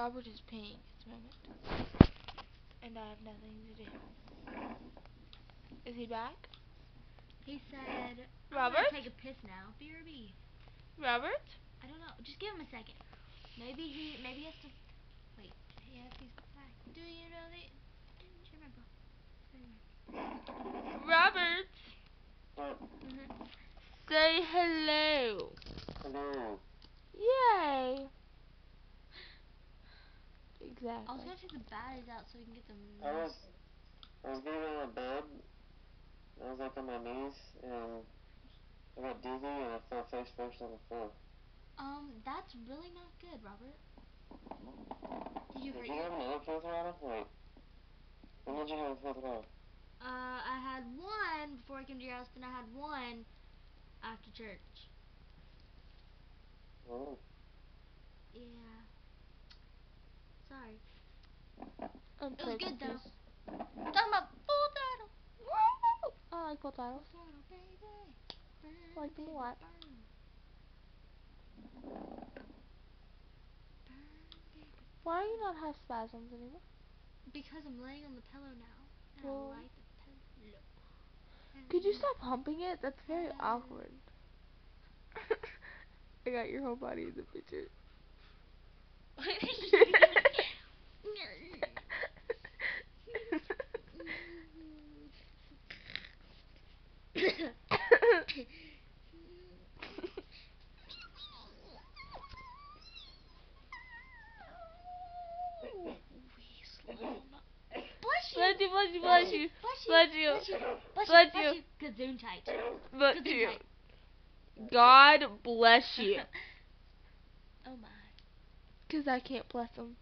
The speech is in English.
Robert is peeing at the moment. And I have nothing to do. Is he back? He said, Robert? I'm gonna take a piss now. BRB. Robert? I don't know. Just give him a second. Maybe he has to. Wait. He has to. Do you know the? Robert? What? Say hello. Hello. Yay. Exactly. I was gonna take the batteries out so we can get them. I was getting out of bed. I was like on my knees and I got dizzy and I fell face first on the floor. That's really not good, Robert. Did you hurt Did you have another filter on it? Wait. When did you have a filter on? I had one before I came to your house, then I had one after church. Oh. Yeah. Sorry. I'm It was good though. confused. Talking about Full Throttle. Woo! I like Full Throttle. Full Throttle, baby. I like them a lot. Why do you not have spasms anymore? Because I'm laying on the pillow now. And Well, I like the pillow. could you stop humping it? That's very awkward. I got your whole body in the picture. Bless you, bless you, bless you, bless you, bless you, Gesundheit. bless you. God bless you. Oh my. 'Cause I can't bless him.